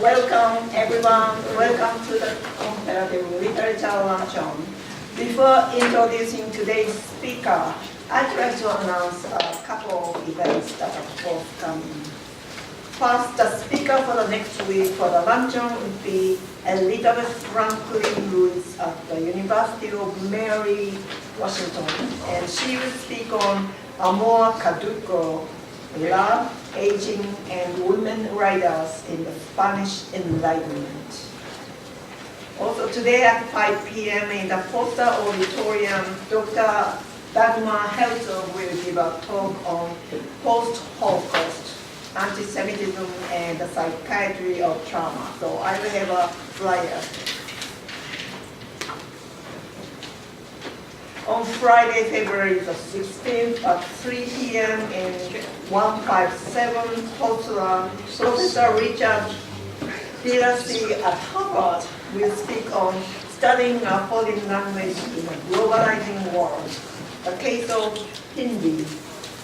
Welcome everyone. Welcome to the Comparative Literature Luncheon. Before introducing today's speaker, I'd like to announce a couple of events that are forthcoming. First, the speaker for the next week for the luncheon would be Elizabeth Franklin Lewis at the University of Mary, Washington, and she will speak on Amor Caduco, Love, Aging, and Women Writers in the Spanish Enlightenment. Also today at 5 p.m. in the Foster Auditorium, Dr. Dagmar Herzog will give a talk on post-Holocaust anti-Semitism and the psychiatry of trauma. So I will have a flyer. On Friday, February the 16th at 3 p.m. in 157 Tulsa, Professor Richard Dillasey at Harvard will speak on studying a foreign language in a globalizing world, the case of Hindi,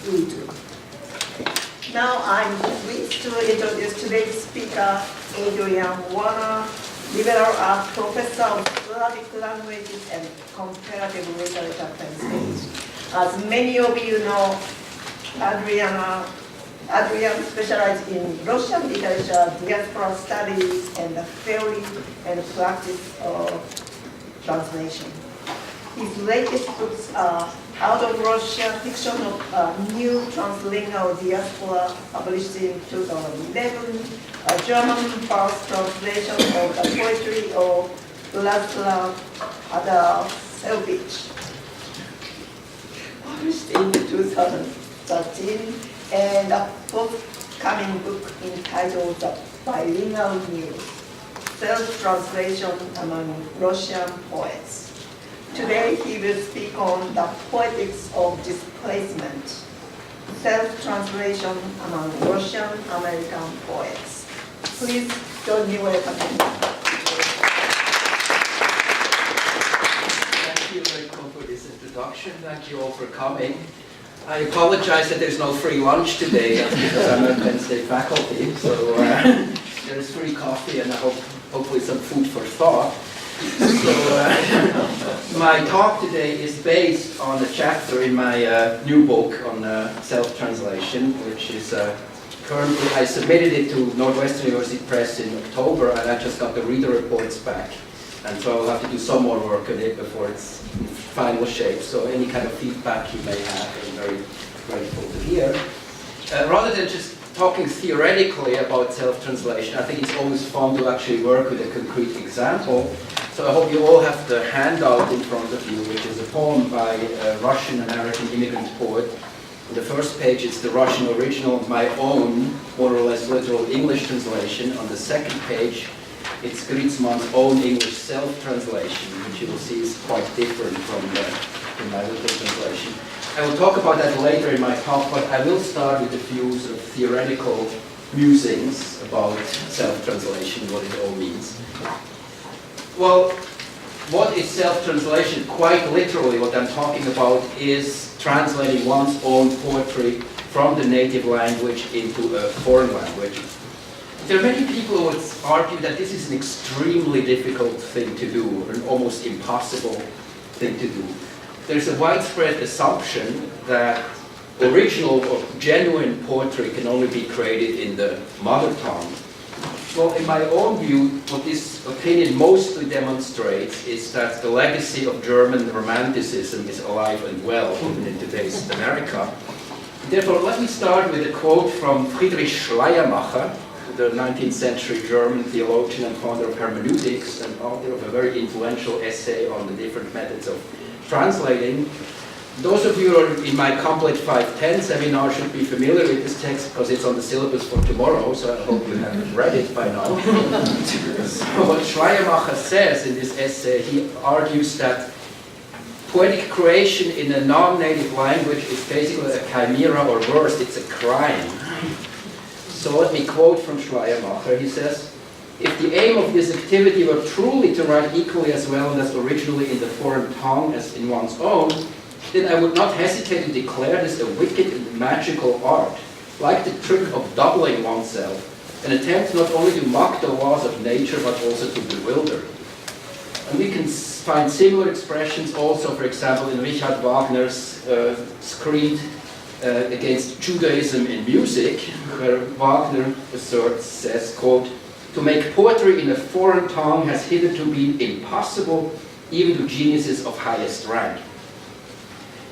Urdu. Now I'm pleased to introduce today's speaker, Adrian Wanner, liberal arts professor of Slavic languages and comparative literature translation. As many of you know, Adrian specialized in Russian literature, diaspora studies, and the theory and practice of translation. His latest books are Out of Russia, Fiction of New Translingual Diaspora, published in 2011, a German first translation of the poetry of Vladislav Adamowicz, published in 2013, and a forthcoming book entitled The Bilingual News, Self-Translation Among Russian Poets. Today he will speak on the Poetics of Displacement, self-translation among Russian American poets. Please join me welcoming. Thank you, Rico, for this introduction. Thank you all for coming. I apologize that there's no free lunch today. That's because I'm a Penn State faculty. So there's free coffee and I hopefully some food for thought. So my talk today is based on a chapter in my new book on self-translation, which is currently, I submitted it to Northwestern University Press in October, and I just got the reader reports back. And so I will have to do some more work on it before it's in final shape. So any kind of feedback you may have, I'm very grateful to hear. Rather than just talking theoretically about self-translation, I think it's always fun to actually work with a concrete example. So I hope you all have the handout in front of you, which is a poem by a Russian-American immigrant poet. On the first page, it's the Russian original, my own, more or less literal English translation. On the second page, it's Griezmann's own English self-translation, which you will see is quite different from my literal translation. I will talk about that later in my talk, but I will start with a few sort of theoretical musings about self-translation, what it all means. Well, what is self-translation? Quite literally, what I'm talking about is translating one's own poetry from the native language into a foreign language. There are many people who would argue that this is an extremely difficult thing to do, an almost impossible thing to do. There's a widespread assumption that original or genuine poetry can only be created in the mother tongue. Well, in my own view, what this opinion mostly demonstrates is that the legacy of German Romanticism is alive and well even in today's America. Therefore, let me start with a quote from Friedrich Schleiermacher, the 19th century German theologian and founder of hermeneutics and author of a very influential essay on the different methods of translating. Those of you who are in my Complete 510 seminar should be familiar with this text because it's on the syllabus for tomorrow, so I hope you have read it by now. So what Schleiermacher says in this essay, he argues that poetic creation in a non-native language is basically a chimera, or worse, it's a crime. So let me quote from Schleiermacher. He says, "If the aim of this activity were truly to write equally as well and as originally in the foreign tongue as in one's own, then I would not hesitate to declare this a wicked and magical art, like the trick of doubling oneself, an attempt not only to mock the laws of nature, but also to bewilder. And we can find similar expressions also, for example, in Richard Wagner's Screed against Judaism in music, where Wagner says, quote, "To make poetry in a foreign tongue has hitherto been impossible, even to geniuses of highest rank."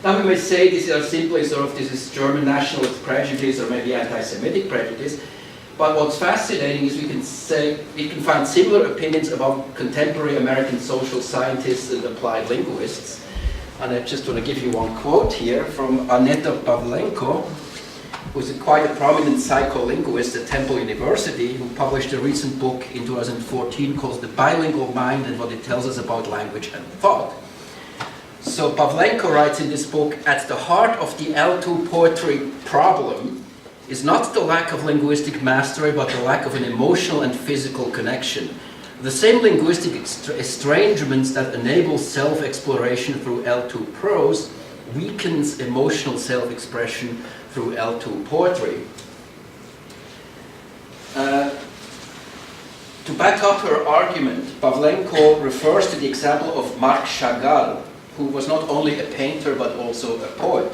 Now we may say this is simply this is German nationalist prejudice or maybe anti-Semitic prejudice, but what's fascinating is we can find similar opinions about contemporary American social scientists and applied linguists. And I just want to give you one quote here from Aneta Pavlenko, who's quite a prominent psycholinguist at Temple University, who published a recent book in 2014 called The Bilingual Mind and What It Tells Us About Language and Thought. So Pavlenko writes in this book, "At the heart of the L2 poetry problem is not the lack of linguistic mastery, but the lack of an emotional and physical connection. The same linguistic estrangements that enable self-exploration through L2 prose weakens emotional self-expression through L2 poetry." To back up her argument, Pavlenko refers to the example of Marc Chagall, who was not only a painter but also a poet.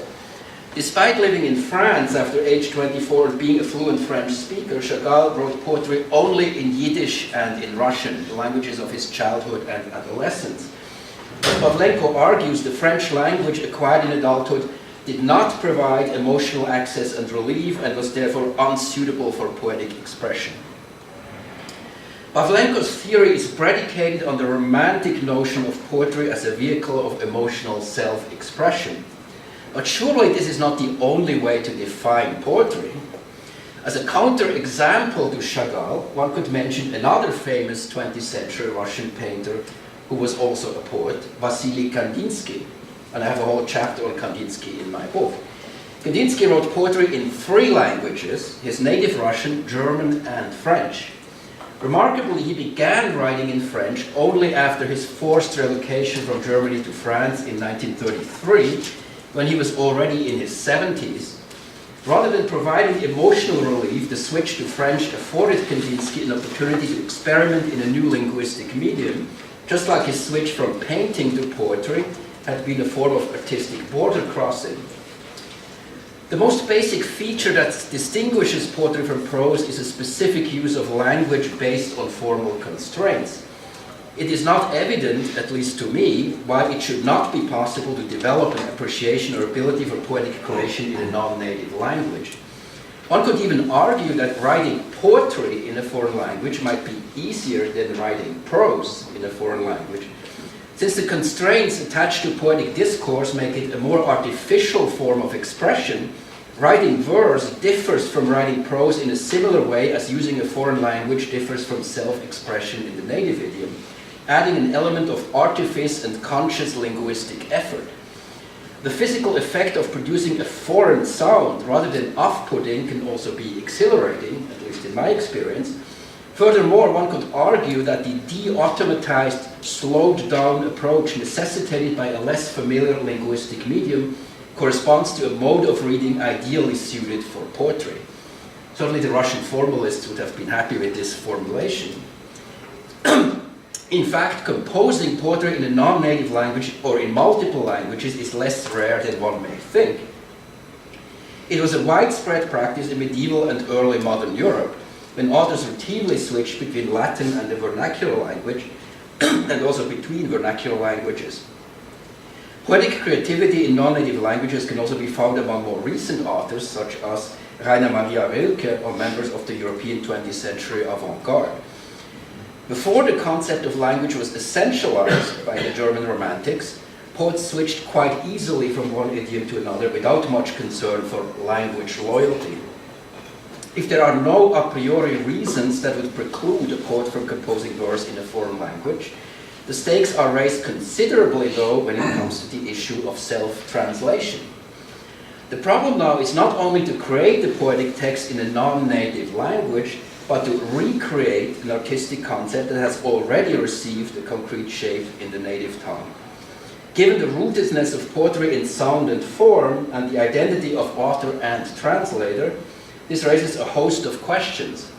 Despite living in France after age 24 and being a fluent French speaker, Chagall wrote poetry only in Yiddish and in Russian, the languages of his childhood and adolescence. Pavlenko argues the French language acquired in adulthood did not provide emotional access and relief and was therefore unsuitable for poetic expression. Pavlenko's theory is predicated on the romantic notion of poetry as a vehicle of emotional self-expression. But surely this is not the only way to define poetry. As a counter-example to Chagall, one could mention another famous 20th century Russian painter who was also a poet, Vasily Kandinsky. And I have a whole chapter on Kandinsky in my book. Kandinsky wrote poetry in 3 languages, his native Russian, German, and French. Remarkably, he began writing in French only after his forced relocation from Germany to France in 1933, when he was already in his 70s. Rather than providing emotional relief, the switch to French afforded Kandinsky an opportunity to experiment in a new linguistic medium, just like his switch from painting to poetry had been a form of artistic border crossing. The most basic feature that distinguishes poetry from prose is a specific use of language based on formal constraints. It is not evident, at least to me, why it should not be possible to develop an appreciation or ability for poetic creation in a non-native language. One could even argue that writing poetry in a foreign language might be easier than writing prose in a foreign language, since the constraints attached to poetic discourse make it a more artificial form of expression. Writing verse differs from writing prose in a similar way as using a foreign language differs from self-expression in the native idiom, adding an element of artifice and conscious linguistic effort. The physical effect of producing a foreign sound rather than off-putting can also be exhilarating, at least in my experience. Furthermore, one could argue that the de-automatized, slowed-down approach necessitated by a less familiar linguistic medium corresponds to a mode of reading ideally suited for poetry. Certainly the Russian formalists would have been happy with this formulation. In fact, composing poetry in a non-native language or in multiple languages is less rare than one may think. It was a widespread practice in medieval and early modern Europe, when authors routinely switched between Latin and the vernacular language, and also between vernacular languages. Poetic creativity in non-native languages can also be found among more recent authors, such as Rainer Maria Rilke, or members of the European 20th century avant-garde. Before the concept of language was essentialized by the German Romantics, poets switched quite easily from one idiom to another without much concern for language loyalty. If there are no a priori reasons that would preclude a poet from composing verse in a foreign language, the stakes are raised considerably low when it comes to the issue of self-translation. The problem now is not only to create the poetic text in a non-native language, but to recreate an artistic concept that has already received a concrete shape in the native tongue. Given the rootedness of poetry in sound and form, and the identity of author and translator, this raises a host of questions.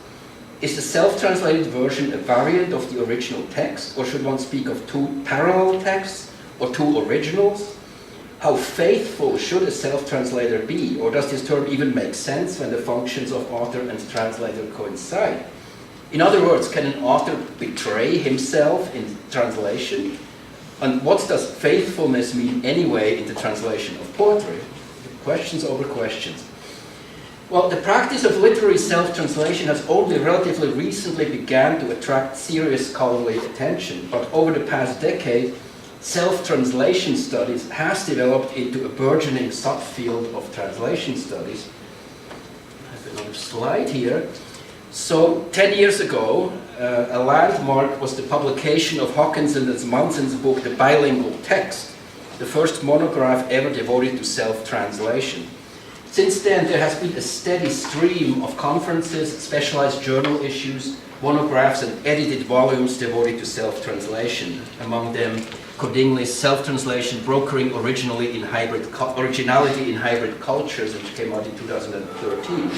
Is the self-translated version a variant of the original text, or should one speak of two parallel texts or two originals? How faithful should a self-translator be, or does this term even make sense when the functions of author and translator coincide? In other words, can an author betray himself in translation? And what does faithfulness mean anyway in the translation of poetry? Questions over questions. Well, the practice of literary self-translation has only relatively recently begun to attract serious scholarly attention, but over the past decade, self-translation studies has developed into a burgeoning subfield of translation studies. I have another slide here. So, 10 years ago, a landmark was the publication of Hawkinson and Munson's book, The Bilingual Text, the first monograph ever devoted to self-translation. Since then, there has been a steady stream of conferences, specialized journal issues, monographs, and edited volumes devoted to self-translation. Among them, Codingley's Self-Translation Brokering Originality in Hybrid Cultures, which came out in 2013.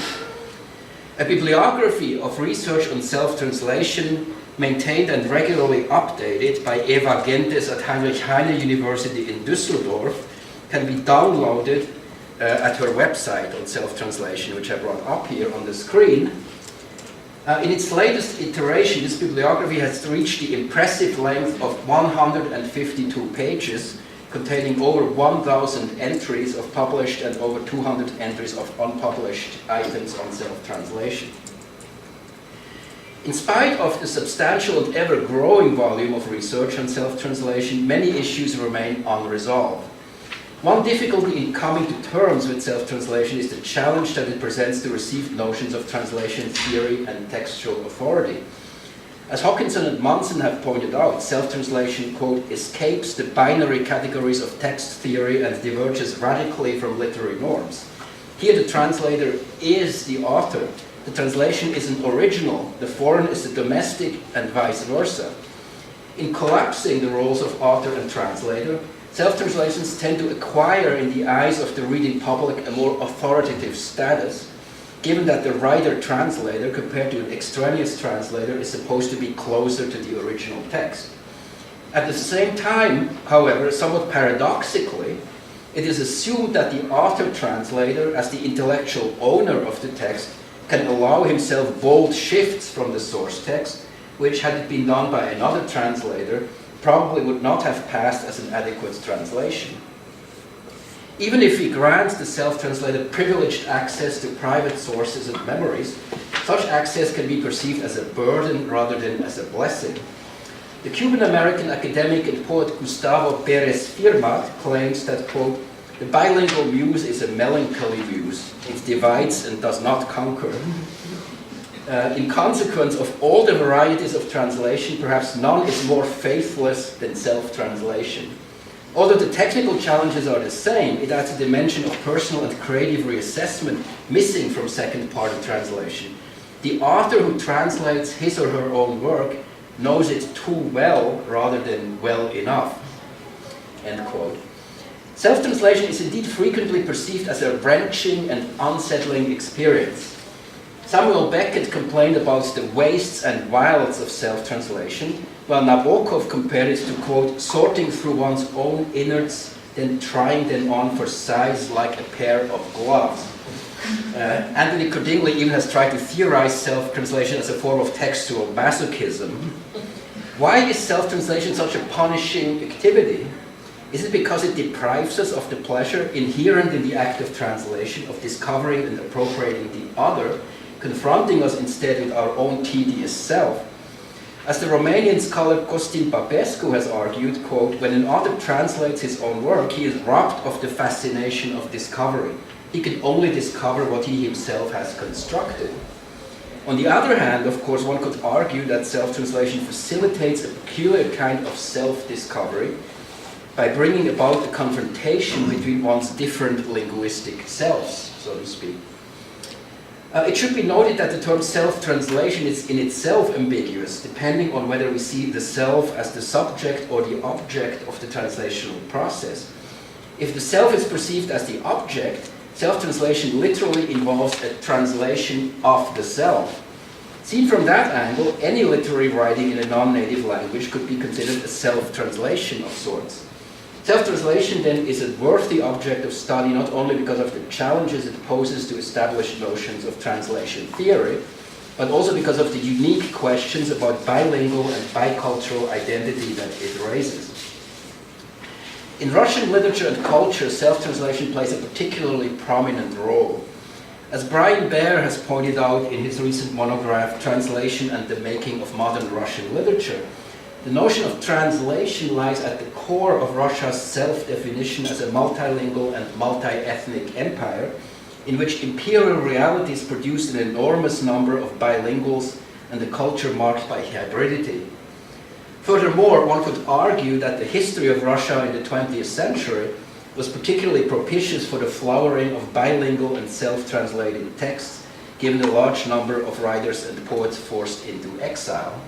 A bibliography of research on self-translation, maintained and regularly updated by Eva Gentes at Heinrich Heine University in Düsseldorf, can be downloaded at her website on self-translation, which I brought up here on the screen. In its latest iteration, this bibliography has reached the impressive length of 152 pages, containing over 1,000 entries of published and over 200 entries of unpublished items on self-translation. In spite of the substantial and ever-growing volume of research on self-translation, many issues remain unresolved. One difficulty in coming to terms with self-translation is the challenge that it presents to received notions of translation theory and textual authority. As Hawkinson and Munson have pointed out, self-translation, quote, escapes the binary categories of text theory and diverges radically from literary norms. Here the translator is the author. The translation is an original, the foreign is the domestic, and vice versa. In collapsing the roles of author and translator, self-translations tend to acquire in the eyes of the reading public a more authoritative status, given that the writer-translator, compared to an extraneous translator, is supposed to be closer to the original text. At the same time, however, somewhat paradoxically, it is assumed that the author-translator, as the intellectual owner of the text, can allow himself bold shifts from the source text, which, had it been done by another translator, probably would not have passed as an adequate translation. Even if we grant the self-translator privileged access to private sources and memories, such access can be perceived as a burden rather than as a blessing. The Cuban-American academic and poet Gustavo Pérez Firmat claims that, quote, the bilingual muse is a melancholy muse. It divides and does not conquer. In consequence of all the varieties of translation, perhaps none is more faithless than self-translation. Although the technical challenges are the same, it adds a dimension of personal and creative reassessment missing from second-party translation. The author who translates his or her own work knows it too well rather than well enough. End quote. Self-translation is indeed frequently perceived as a wrenching and unsettling experience. Samuel Beckett complained about the wastes and wilds of self-translation, while Nabokov compared it to, quote, sorting through one's own innards, then trying them on for size like a pair of gloves. Anthony Cordingley even has tried to theorize self-translation as a form of textual masochism. Why is self-translation such a punishing activity? Is it because it deprives us of the pleasure inherent in the act of translation, of discovering and appropriating the other, confronting us instead with our own tedious self? As the Romanian scholar Costin Papescu has argued, quote, when an author translates his own work, he is robbed of the fascination of discovery. He can only discover what he himself has constructed. On the other hand, of course, one could argue that self-translation facilitates a peculiar kind of self-discovery by bringing about the confrontation between one's different linguistic selves, so to speak. It should be noted that the term self-translation is in itself ambiguous, depending on whether we see the self as the subject or the object of the translational process. If the self is perceived as the object, self-translation literally involves a translation of the self. Seen from that angle, any literary writing in a non-native language could be considered a self-translation of sorts. Self-translation then is a worthy object of study not only because of the challenges it poses to established notions of translation theory, but also because of the unique questions about bilingual and bicultural identity that it raises. In Russian literature and culture, self-translation plays a particularly prominent role. As Brian Baer has pointed out in his recent monograph, Translation and the Making of Modern Russian Literature, the notion of translation lies at the core of Russia's self-definition as a multilingual and multi-ethnic empire, in which imperial realities produced an enormous number of bilinguals and a culture marked by hybridity. Furthermore, one could argue that the history of Russia in the 20th century was particularly propitious for the flowering of bilingual and self-translated texts, given the large number of writers and poets forced into exile.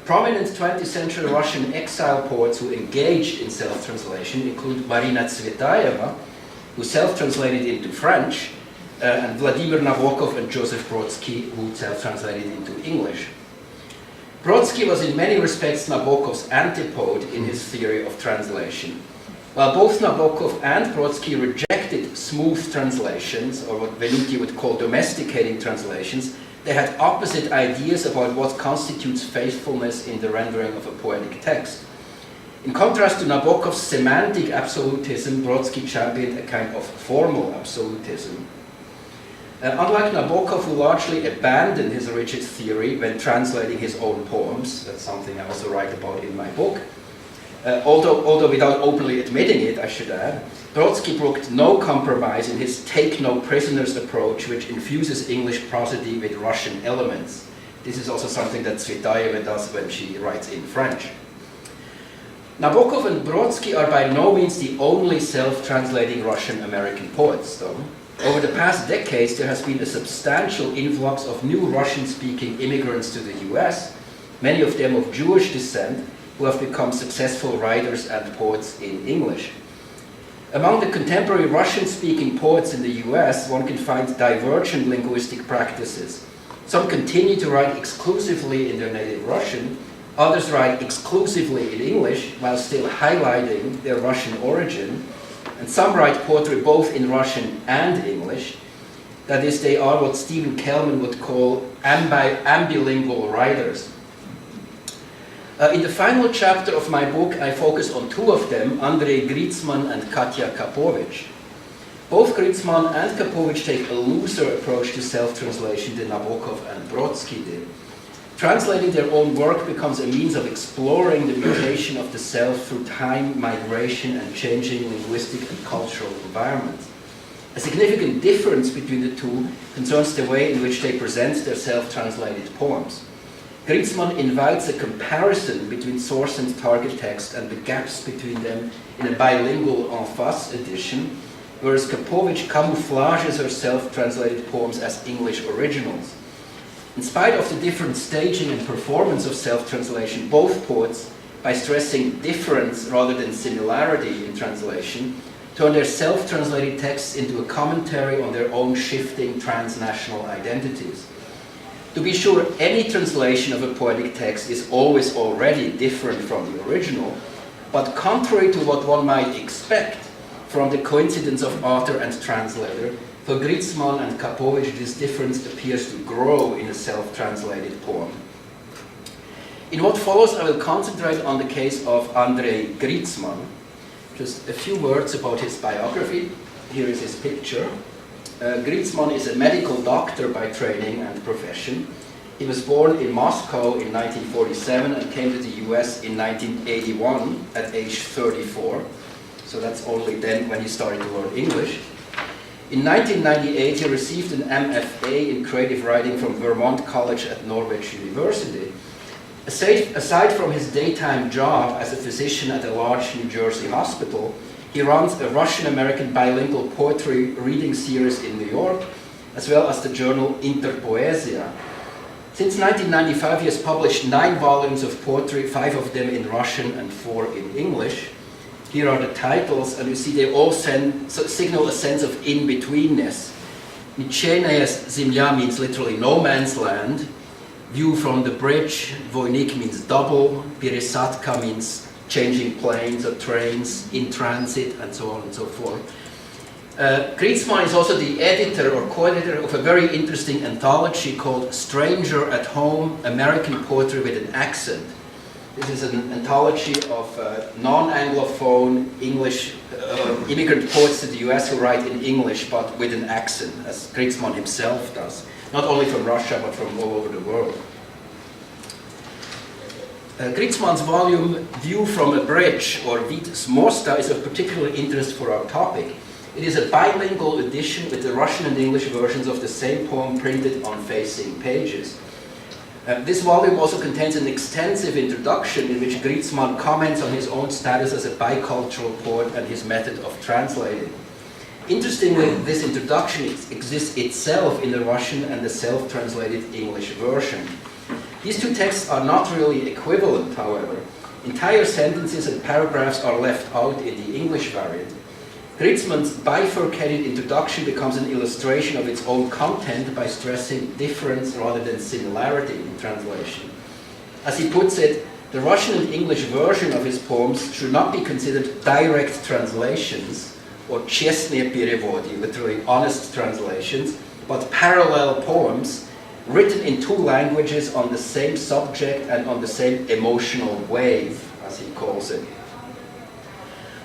Prominent 20th century Russian exile poets who engaged in self-translation include Marina Tsvetaeva, who self-translated into French, and Vladimir Nabokov and Joseph Brodsky, who self-translated into English. Brodsky was in many respects Nabokov's antipode in his theory of translation. While both Nabokov and Brodsky rejected smooth translations, or what Venuti would call domesticating translations, they had opposite ideas about what constitutes faithfulness in the rendering of a poetic text. In contrast to Nabokov's semantic absolutism, Brodsky championed a kind of formal absolutism. Unlike Nabokov, who largely abandoned his rigid theory when translating his own poems, that's something I also write about in my book, although without openly admitting it, I should add, Brodsky brooked no compromise in his take-no-prisoners approach, which infuses English prosody with Russian elements. This is also something that Tsvetaeva does when she writes in French. Nabokov and Brodsky are by no means the only self-translating Russian-American poets, though. Over the past decades, there has been a substantial influx of new Russian-speaking immigrants to the US, many of them of Jewish descent, who have become successful writers and poets in English. Among the contemporary Russian-speaking poets in the US, one can find divergent linguistic practices. Some continue to write exclusively in their native Russian, others write exclusively in English while still highlighting their Russian origin, and some write poetry both in Russian and English. That is, they are what Stephen Kellman would call ambilingual writers. In the final chapter of my book, I focus on two of them, Andrei Gritzman and Katya Kapovich. Both Gritzman and Kapovich take a looser approach to self-translation than Nabokov and Brodsky did. Translating their own work becomes a means of exploring the mutation of the self through time, migration, and changing linguistic and cultural environments. A significant difference between the two concerns the way in which they present their self-translated poems. Gritzman invites a comparison between source and target text and the gaps between them in a bilingual en face edition, whereas Kapovich camouflages her self-translated poems as English originals. In spite of the different staging and performance of self-translation, both poets, by stressing difference rather than similarity in translation, turn their self-translated texts into a commentary on their own shifting transnational identities. To be sure, any translation of a poetic text is always already different from the original, but contrary to what one might expect from the coincidence of author and translator, for Gritzman and Kapovich this difference appears to grow in a self-translated poem. In what follows, I will concentrate on the case of Andrei Gritzman. Just a few words about his biography. Here is his picture. Gritzman is a medical doctor by training and profession. He was born in Moscow in 1947 and came to the US in 1981 at age 34. So that's only then when he started to learn English. In 1998, he received an MFA in creative writing from Vermont College at Norwich University. Aside from his daytime job as a physician at a large New Jersey hospital, he runs a Russian-American bilingual poetry reading series in New York, as well as the journal Interpoesia. Since 1995, he has published 9 volumes of poetry, 5 of them in Russian and 4 in English. Here are the titles, and you see they all signal a sense of in-betweenness. Ničejная земля means literally no man's land. view from the bridge, Vojnik means double, Piresatka means changing planes or trains, in transit, and so on and so forth. Griezmann is also the editor or co-editor of a very interesting anthology called Stranger at Home, American Poetry with an Accent. This is an anthology of non-Anglophone English immigrant poets to the US who write in English but with an accent, as Griezmann himself does. Not only from Russia but from all over the world. Griezmann's volume View from a Bridge, or Vid z mosta, is of particular interest for our topic. It is a bilingual edition with the Russian and English versions of the same poem printed on facing pages. This volume also contains an extensive introduction in which Griezmann comments on his own status as a bicultural poet and his method of translating. Interestingly, this introduction exists itself in the Russian and the self-translated English version. These two texts are not really equivalent, however. Entire sentences and paragraphs are left out in the English variant. Griezmann's bifurcated introduction becomes an illustration of its own content by stressing difference rather than similarity in translation. As he puts it, the Russian and English version of his poems should not be considered direct translations, or честные переводы, literally honest translations, but parallel poems written in two languages on the same subject and on the same emotional wave, as he calls it.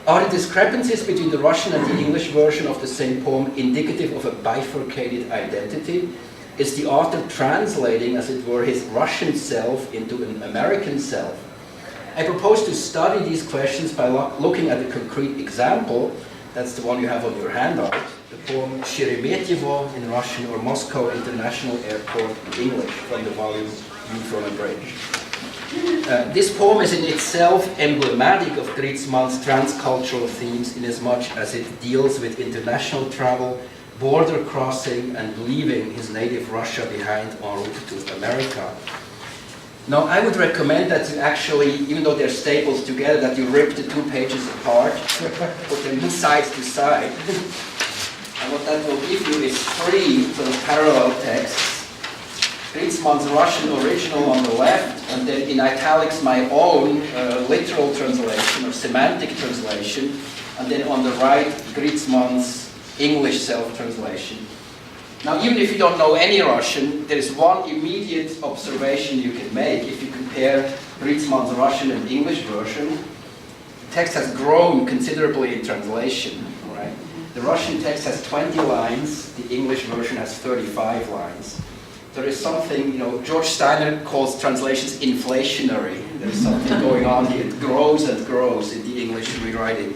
Are the discrepancies between the Russian and the English version of the same poem indicative of a bifurcated identity? Is the author translating, as it were, his Russian self into an American self? I propose to study these questions by looking at a concrete example. That's the one you have on your handout, the poem Sheremetyevo in Russian, or Moscow International Airport in English, from the volume View from a Bridge. This poem is in itself emblematic of Griezmann's transcultural themes inasmuch as it deals with international travel, border crossing, and leaving his native Russia behind en route to America. Now, I would recommend that you actually, even though they're stapled together, that you rip the two pages apart, put them side to side. And what that will give you is three sort of parallel texts. Griezmann's Russian original on the left, and then in italics my own literal translation or semantic translation, and then on the right Griezmann's English self-translation. Now, even if you don't know any Russian, there is one immediate observation you can make if you compare Griezmann's Russian and English version. The text has grown considerably in translation, right? The Russian text has 20 lines, the English version has 35 lines. There is something, George Steiner calls translations inflationary. There's something going on here. It grows and grows in the English rewriting.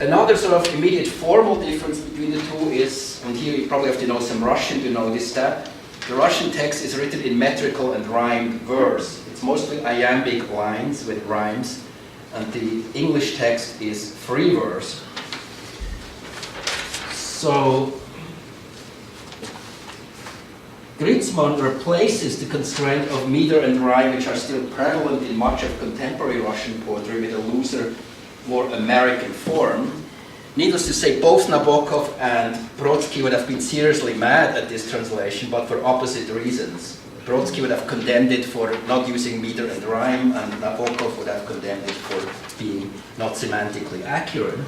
Another sort of immediate formal difference between the two is, and here you probably have to know some Russian to notice that, the Russian text is written in metrical and rhymed verse. It's mostly iambic lines with rhymes, and the English text is free verse. So, Griezmann replaces the constraint of meter and rhyme, which are still prevalent in much of contemporary Russian poetry, with a looser, more American form. Needless to say, both Nabokov and Brodsky would have been seriously mad at this translation, but for opposite reasons. Brodsky would have condemned it for not using meter and rhyme, and Nabokov would have condemned it for being not semantically accurate.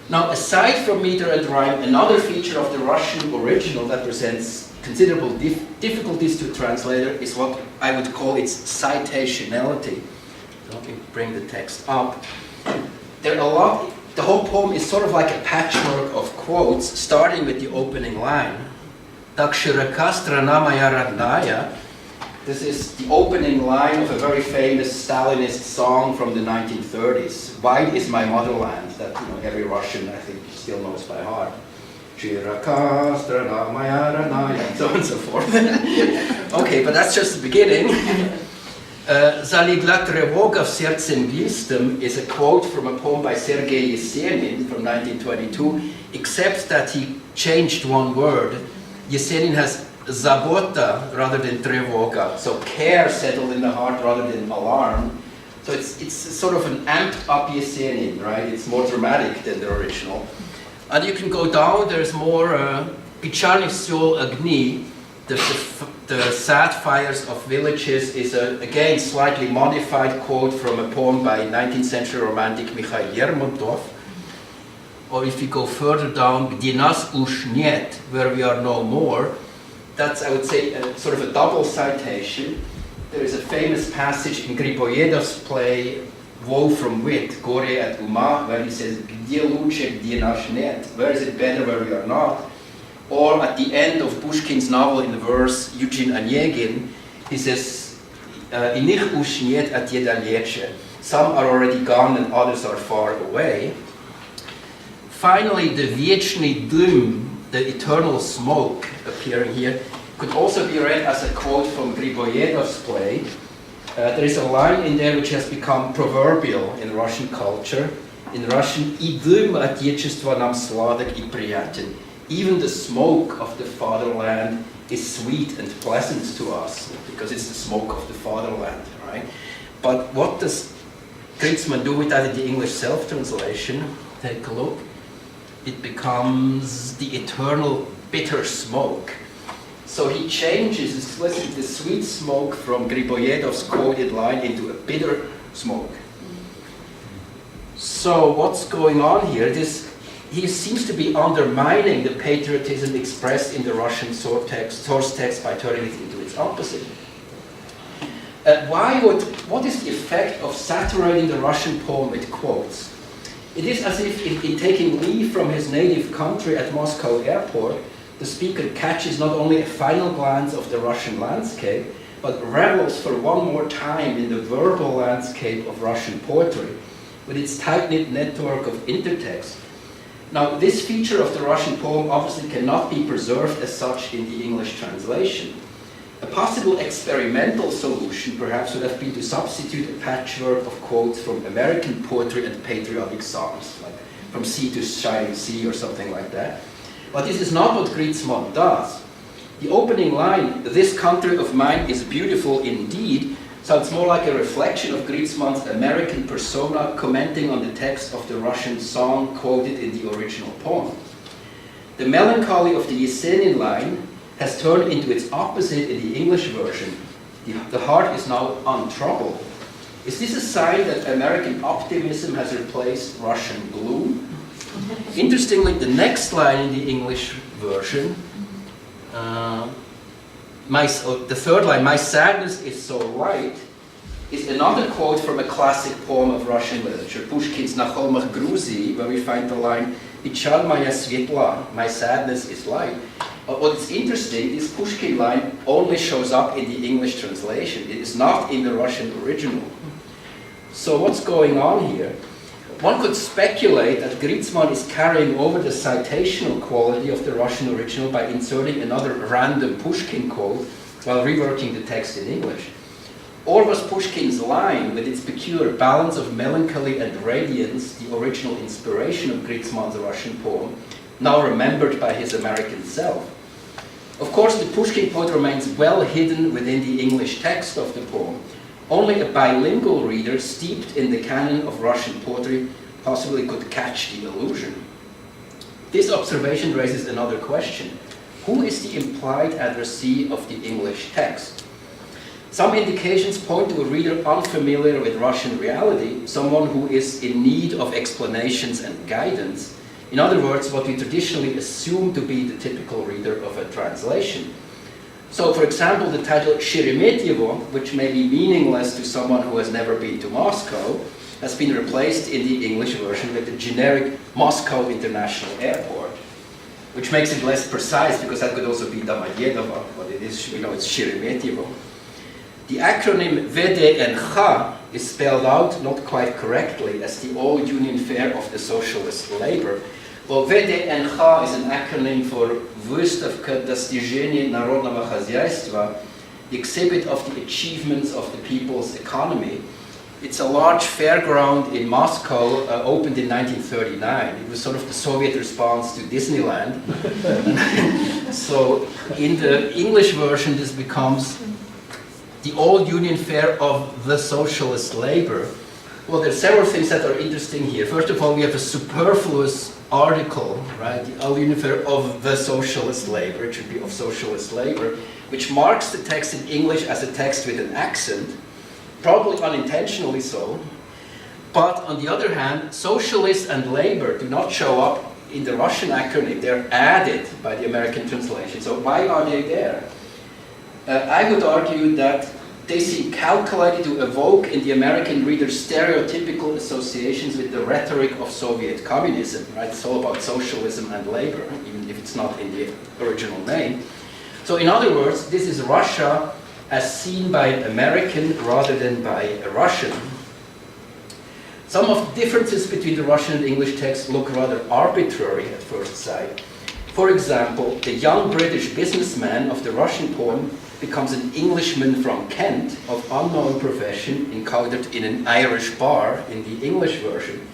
Now, aside from meter and rhyme, another feature of the Russian original that presents considerable difficulties to a translator is what I would call its citationality. So let me bring the text up. There are the whole poem is sort of like a patchwork of quotes, starting with the opening line. Tak shiraka strana moya rodnaya. This is the opening line of a very famous Stalinist song from the 1930s. Wide is my motherland, that every Russian, I think, still knows by heart. Shiraka strana moya rodnaya, and so on and so forth. Okay, but that's just the beginning. Zaligla trevoga v serce mglistem is a quote from a poem by Sergei Yesenin from 1922, except that he changed one word. Yesenin has zabota rather than trevoga, so care settled in the heart rather than alarm. So it's sort of an amped up Yesenin, right? It's more dramatic than the original. And you can go down, there's more Picharny Sol Agni, the the sad fires of villages is a, again, slightly modified quote from a poem by 19th century romantic Mikhail Lermontov. Or if you go further down, Gdje nas už niet, where we are no more, that's, I would say, a, sort of a double citation. There is a famous passage in Griboyedov's play, Woe from Wit, Gore et Uma, where he says, Gdje luče, gdje naš niet, where is it better where we are not? Or at the end of Pushkin's novel in the verse Eugene Onegin, he says, Inych už niet a tě dalječe. Some are already gone and others are far away. Finally, the Viechny dym, the eternal smoke, appearing here, could also be read as a quote from Griboyedov's play. There is a line in there which has become proverbial in Russian culture. In Russian, I dym отечества нам сладок и приятен. Even the smoke of the fatherland is sweet and pleasant to us, because it's the smoke of the fatherland, right? But what does Griezmann do with that in the English self-translation? Take a look. It becomes the eternal bitter smoke. So he changes explicitly the sweet smoke from Griboyedov's quoted line into a bitter smoke. So what's going on here? He seems to be undermining the patriotism expressed in the Russian source text by turning it into its opposite. What is the effect of saturating the Russian poem with quotes? It is as if in taking leave from his native country at Moscow airport, the speaker catches not only a final glance of the Russian landscape, but revels for one more time in the verbal landscape of Russian poetry, with its tight-knit network of intertext. Now, this feature of the Russian poem obviously cannot be preserved as such in the English translation. A possible experimental solution perhaps would have been to substitute a patchwork of quotes from American poetry and patriotic songs, like From Sea to Shining Sea or something like that. But this is not what Griezmann does. The opening line, "This country of mine is beautiful indeed," sounds more like a reflection of Griezmann's American persona commenting on the text of the Russian song quoted in the original poem. The melancholy of the Yesenin line has turned into its opposite in the English version. The heart is now untroubled. Is this a sign that American optimism has replaced Russian gloom? Interestingly, the next line in the English version, the third line, "My sadness is so light," is another quote from a classic poem of Russian literature, Pushkin's Na холмах Грузии, where we find the line, "Печаль моя светла," my sadness is light. What's interesting, this Pushkin line only shows up in the English translation. It is not in the Russian original. So what's going on here? One could speculate that Griezmann is carrying over the citational quality of the Russian original by inserting another random Pushkin quote while reworking the text in English. Or was Pushkin's line, with its peculiar balance of melancholy and radiance, the original inspiration of Griezmann's Russian poem, now remembered by his American self? Of course, the Pushkin quote remains well hidden within the English text of the poem. Only a bilingual reader steeped in the canon of Russian poetry possibly could catch the illusion. This observation raises another question. Who is the implied addressee of the English text? Some indications point to a reader unfamiliar with Russian reality, someone who is in need of explanations and guidance. In other words, what we traditionally assume to be the typical reader of a translation. So, for example, the title Sheremetyevo, which may be meaningless to someone who has never been to Moscow, has been replaced in the English version with the generic Moscow International Airport, which makes it less precise because that could also be Domodedovo, but it is, it's Sheremetyevo. The acronym VDNH is spelled out not quite correctly as the All-Union Fair of the Socialist Labor. Well, VDNH is an acronym for Выставка достижений народного хозяйства, the exhibit of the achievements of the people's economy. It's a large fairground in Moscow, opened in 1939. It was sort of the Soviet response to Disneyland. So in the English version, this becomes the All-Union Fair of the Socialist Labor. Well, there are several things that are interesting here. First of all, we have a superfluous article, right? The al unifer of the socialist labor, it should be of socialist labor, which marks the text in English as a text with an accent, probably unintentionally so. But on the other hand, socialist and labor do not show up in the Russian acronym. They're added by the American translation. So why are they there? I would argue that they seem calculated to evoke in the American reader stereotypical associations with the rhetoric of Soviet communism, right? It's all about socialism and labor, even if it's not in the original name. So in other words, this is Russia as seen by an American rather than by a Russian. Some of the differences between the Russian and English text look rather arbitrary at first sight. For example, the young British businessman of the Russian poem becomes an Englishman from Kent of unknown profession encountered in an Irish bar in the English version.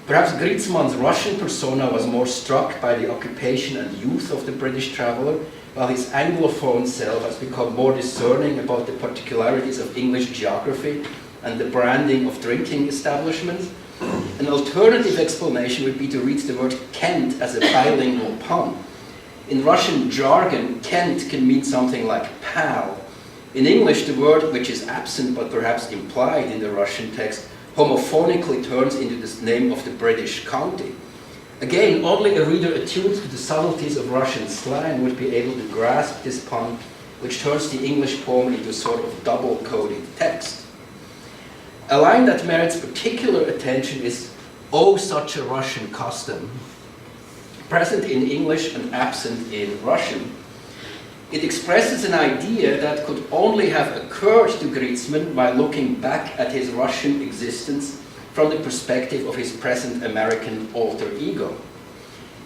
Perhaps Griezmann's Russian persona was more struck by the occupation and youth of the British traveller, while his Anglophone self has become more discerning about the particularities of English geography and the branding of drinking establishments. An alternative explanation would be to read the word Kent as a bilingual pun. In Russian jargon, Kent can mean something like pal. In English, the word, which is absent but perhaps implied in the Russian text, homophonically turns into the name of the British county. Again, only a reader attuned to the subtleties of Russian slang would be able to grasp this pun, which turns the English poem into a sort of double-coded text. A line that merits particular attention is, "Oh, such a Russian custom," present in English and absent in Russian. It expresses an idea that could only have occurred to Griezmann by looking back at his Russian existence from the perspective of his present American alter ego.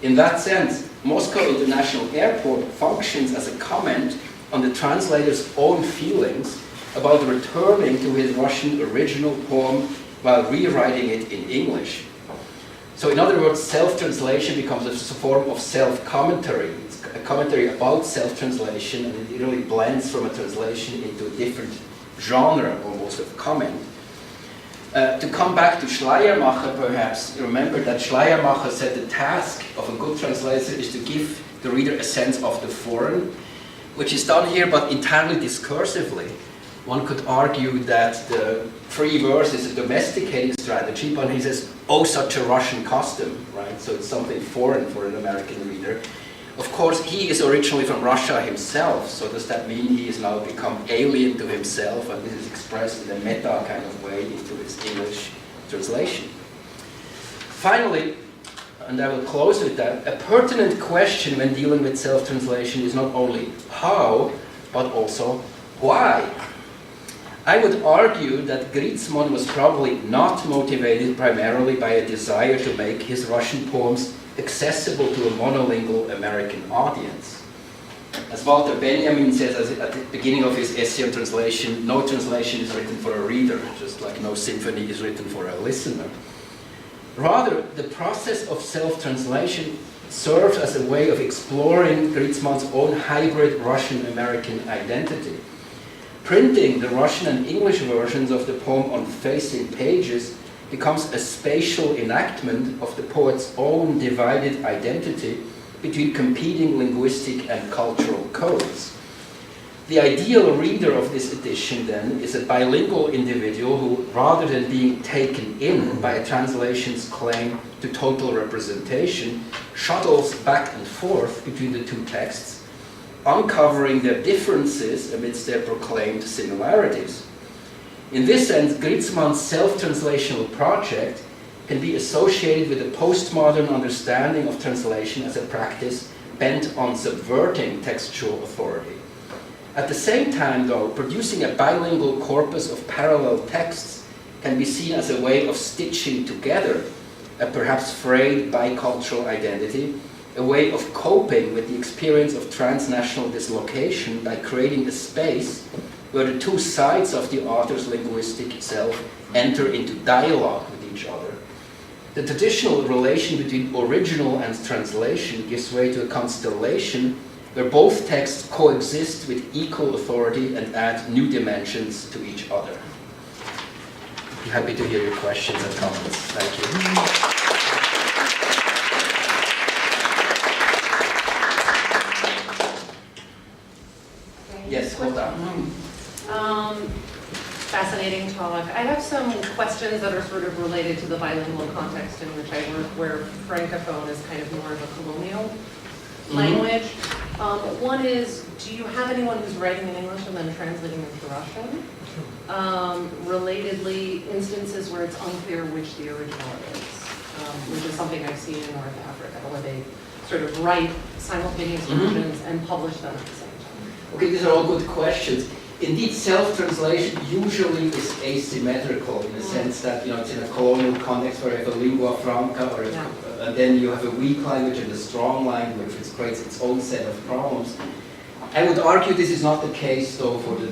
In that sense, Moscow International Airport functions as a comment on the translator's own feelings about returning to his Russian original poem while rewriting it in English. So in other words, self-translation becomes a form of self-commentary. It's a commentary about self-translation, and it really blends from a translation into a different genre, almost, of comment. To come back to Schleiermacher, perhaps, remember that Schleiermacher said the task of a good translator is to give the reader a sense of the foreign, which is done here, but entirely discursively. One could argue that the free verse is a domesticating strategy, but he says, "Oh, such a Russian custom," right? So it's something foreign for an American reader. Of course, he is originally from Russia himself, so does that mean he has now become alien to himself, and this is expressed in a meta kind of way into his English translation? Finally, and I will close with that, a pertinent question when dealing with self-translation is not only how, but also why. I would argue that Griezmann was probably not motivated primarily by a desire to make his Russian poems accessible to a monolingual American audience. As Walter Benjamin says at the beginning of his essay on translation, no translation is written for a reader, just like no symphony is written for a listener. Rather, the process of self-translation serves as a way of exploring Griezmann's own hybrid Russian-American identity. Printing the Russian and English versions of the poem on facing pages becomes a spatial enactment of the poet's own divided identity between competing linguistic and cultural codes. The ideal reader of this edition, then, is a bilingual individual who, rather than being taken in by a translation's claim to total representation, shuttles back and forth between the two texts, uncovering their differences amidst their proclaimed similarities. In this sense, Griezmann's self-translational project can be associated with a postmodern understanding of translation as a practice bent on subverting textual authority. At the same time, though, producing a bilingual corpus of parallel texts can be seen as a way of stitching together a perhaps frayed bicultural identity, a way of coping with the experience of transnational dislocation by creating a space where the two sides of the author's linguistic self enter into dialogue with each other. The traditional relation between original and translation gives way to a constellation where both texts coexist with equal authority and add new dimensions to each other. I'm happy to hear your questions and comments. Thank you. Yes, hold on. Fascinating talk. I have some questions that are sort of related to the bilingual context in which I work, where Francophone is kind of more of a colonial language. One is, do you have anyone who's writing in English and then translating into Russian? Relatedly, instances where it's unclear which the original is, which is something I've seen in North Africa, where they sort of write simultaneous versions and publish them at the same time. Okay, these are all good questions. Indeed, self-translation usually is asymmetrical in the sense that, you know, it's in a colonial context where you have a lingua franca, or and then you have a weak language and a strong language, which creates its own set of problems. I would argue this is not the case, though, for the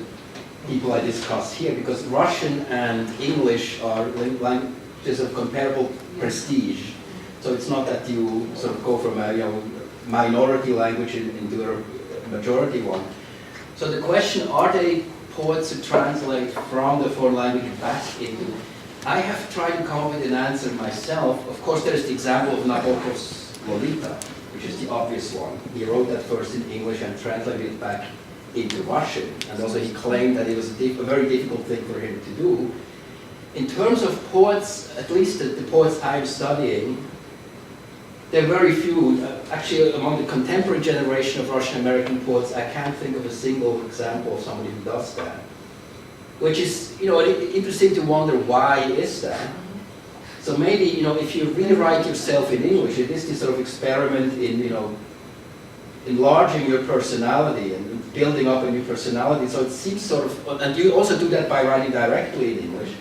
people I discussed here, because Russian and English are languages of comparable prestige. So it's not that you sort of go from a minority language into a majority one. So the question, are they poets who translate from the foreign language back into? I have tried to come up with an answer myself. Of course, there's the example of Nabokov's Lolita, which is the obvious one. He wrote that first in English and translated it back into Russian. And also he claimed that it was a very difficult thing for him to do. In terms of poets, at least the poets I'm studying, there are very few. Actually, among the contemporary generation of Russian-American poets, I can't think of a single example of somebody who does that. Which is, interesting to wonder, why is that? So maybe, if you rewrite yourself in English, it is this sort of experiment in, enlarging your personality and building up a new personality. So it seems sort of, and you also do that by writing directly in English.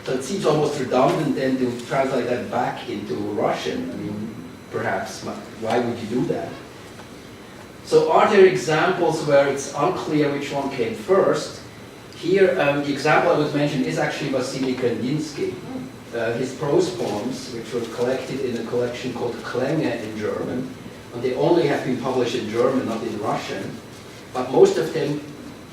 So it seems almost redundant then to translate that back into Russian. I mean, perhaps, why would you do that? So are there examples where it's unclear which one came first? Here, the example I would mention is actually Wassily Kandinsky. His prose poems, which were collected in a collection called Klänge in German, and they only have been published in German, not in Russian, but most of them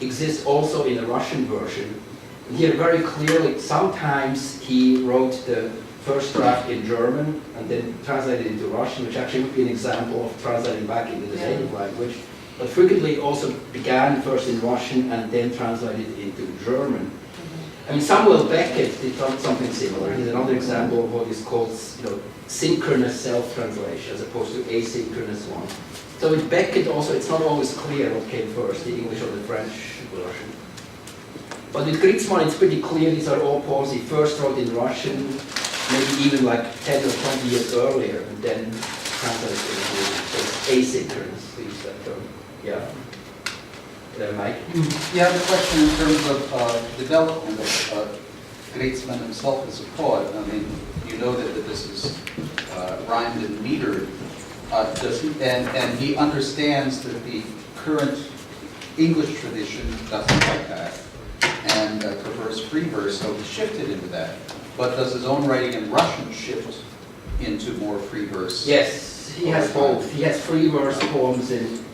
exist also in a Russian version. And here very clearly, sometimes he wrote the first draft in German and then translated into Russian, which actually would be an example of translating back into the native language. But frequently also began first in Russian and then translated into German. I mean, Samuel Beckett did something similar. He's another example of what is called, synchronous self-translation as opposed to asynchronous one. So with Beckett also, it's not always clear what came first, the English or the French version. But with Griezmann, it's pretty clear these are all poems he first wrote in Russian, maybe even like 10 or 20 years earlier, and then translated into asynchronous, use that term. Yeah. Mike? Yeah, the question in terms of development of Griezmann himself as a poet. I mean, you know that this is rhymed and metered. And he understands that the current English tradition doesn't like that and prefers free verse, so he shifted into that. But does his own writing in Russian shift into more free verse? Yes, he has both. He has free verse poems in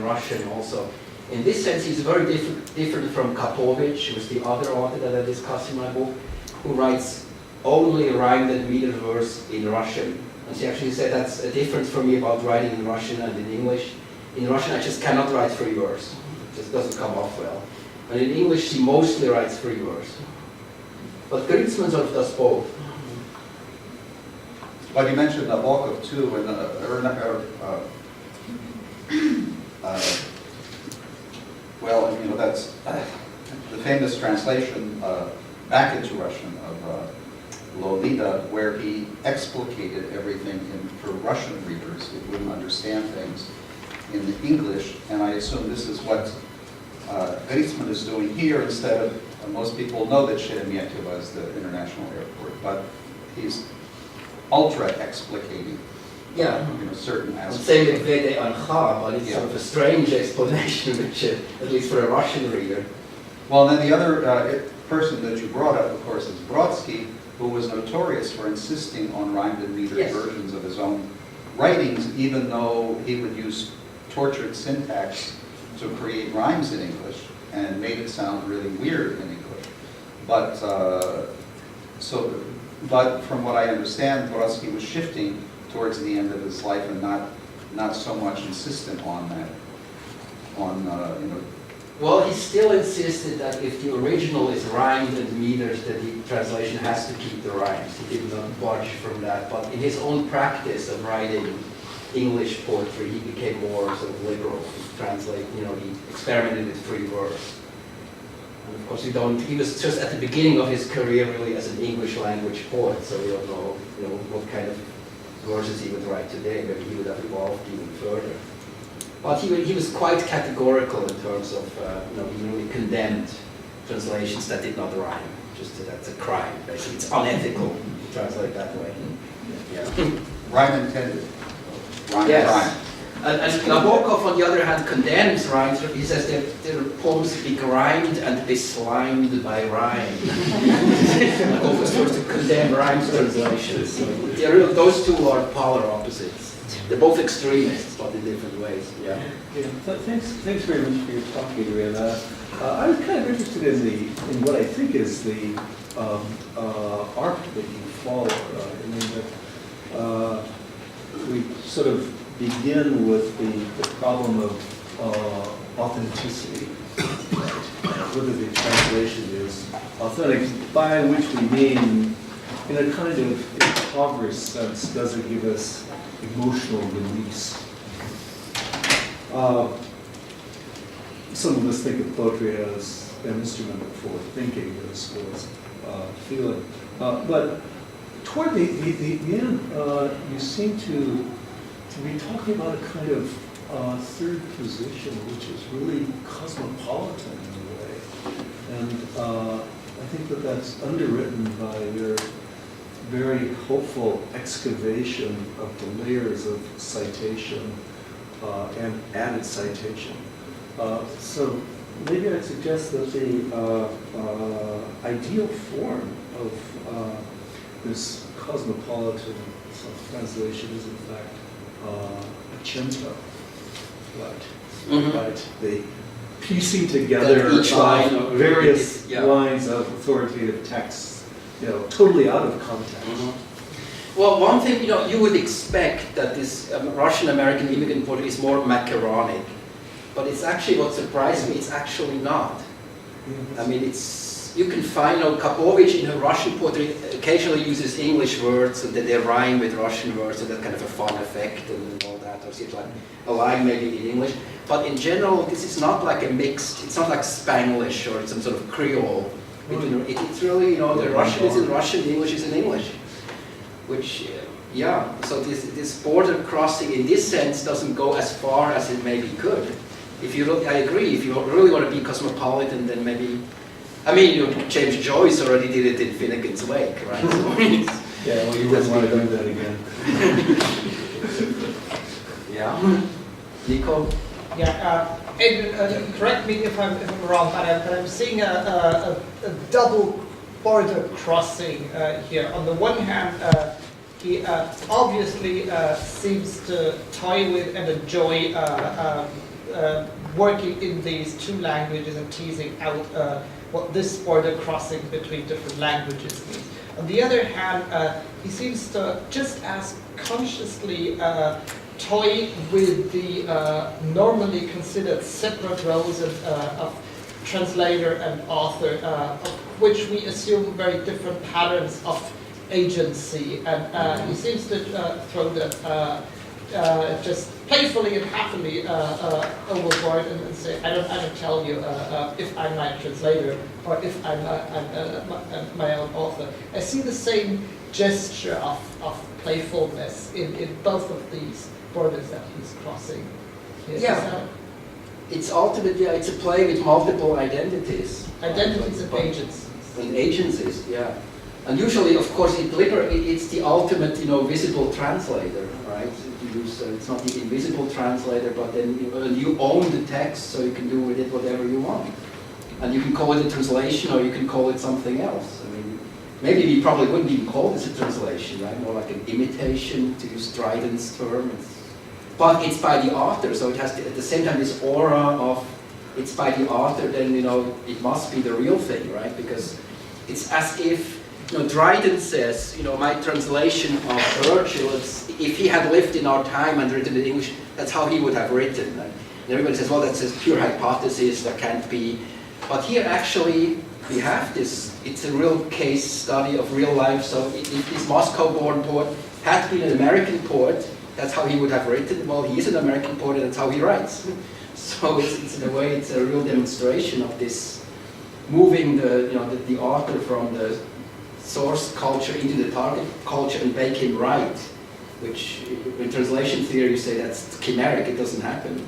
Russian also. In this sense, he's very different from Kapovich, who's the other author that I discuss in my book, who writes only rhymed and metered verse in Russian. And she actually said that's a difference for me about writing in Russian and in English. In Russian, I just cannot write free verse. It just doesn't come off well. And in English, she mostly writes free verse. But Griezmann sort of does both. But you mentioned Nabokov too, and that's the famous translation back into Russian of Lolita, where he explicated everything for Russian readers who wouldn't understand things in the English. And I assume this is what Griezmann is doing here, instead of, most people know that Sheremetyevo is the international airport, but he's ultra-explicating certain aspects. Same with Vede Ancha, but it's sort of a strange explanation, which, at least for a Russian reader. Well, and then the other person that you brought up, of course, is Brodsky, who was notorious for insisting on rhymed and metered versions of his own writings, even though he would use tortured syntax to create rhymes in English and made it sound really weird in English. But So, but from what I understand, Borowski was shifting towards the end of his life and not so much insistent on that, on, you know. Well, he still insisted that if the original is rhymed and metered, that the translation has to keep the rhymes. He did not budge from that, but in his own practice of writing English poetry, he became more sort of liberal. He he experimented with free verse. And of course, he was just at the beginning of his career really as an English language poet, so we don't know, what kind of verses he would write today. Maybe he would have evolved even further. But he was quite categorical in terms of, he really condemned translations that did not rhyme. That's a crime, basically. It's unethical to translate that way. Yeah. Rhyme intended. Rhyme, yes. rhyme. And Nabokov, on the other hand, condemns rhymes. He says they're poems begrimed and beslimed by rhyme. Nabokov starts to condemn rhymes translations. So those two are polar opposites. They're both extremists, but in different ways. Yeah. Thanks very much for your talk, Adrian. I was kind of interested in what I think is the arc that you follow. We sort of begin with the problem of authenticity, whether the translation is authentic, by which we mean, in a kind of impoverished sense, does it give us emotional release? Some of us think of poetry as an instrument for thinking as well as feeling. But toward the end, you seem to be talking about a kind of third position, which is really cosmopolitan in a way. And I think that that's underwritten by your very hopeful excavation of the layers of citation and added citation. So maybe I'd suggest that the ideal form of this cosmopolitan translation is in fact a cento, right? The piecing together each line of various lines of authoritative texts, totally out of context. Mm-hmm. Well, one thing, you would expect that this Russian-American immigrant poetry is more macaronic, but it's actually, what surprised me, it's actually not. I mean, you can find, Kapovich in her Russian poetry occasionally uses English words so that they rhyme with Russian words, so that's kind of a fun effect and all that, or it's like a line maybe in English. But in general, this is not like a mixed, it's not like Spanglish or some sort of Creole. It's really, the Russian is in Russian, the English is in English. Which, so this border crossing in this sense doesn't go as far as it maybe could. I agree, if you really want to be cosmopolitan, then maybe, James Joyce already did it in Finnegan's Wake, right? Yeah, well, you wouldn't want to do that again. Yeah. Nico? Yeah, Adrian, correct me if I'm wrong, but I'm seeing a double border crossing here. On the one hand, he obviously seems to toy with and enjoy working in these two languages and teasing out what this border crossing between different languages means. On the other hand, he seems to just as consciously toy with the normally considered separate roles of translator and author, of which we assume very different patterns of agency. And he seems to throw that just playfully and happily overboard and say, I don't tell you if I'm my translator or if I'm my own author. I see the same gesture of playfulness in both of these borders that he's crossing. Yeah. It's ultimately, it's a play with multiple identities. Identities and agencies. And agencies, yeah. And usually, of course, it's the ultimate, visible translator, right? It's not the invisible translator, but then you own the text, so you can do with it whatever you want. And you can call it a translation, or you can call it something else. Maybe we probably wouldn't even call this a translation, right? More like an imitation, to use Dryden's term. But it's by the author, so it has at the same time this aura of it's by the author, then it must be the real thing, right? Because it's as if Dryden says, my translation of Virgil, if he had lived in our time and written in English, that's how he would have written. And everybody says, well, that's a pure hypothesis, that can't be. But here actually we have this, it's a real case study of real life. So if this Moscow-born poet had been an American poet, that's how he would have written. Well, he is an American poet and that's how he writes. So it's in a way, it's a real demonstration of this moving the author from the source culture into the target culture and make him write, which in translation theory you say that's chimeric, it doesn't happen.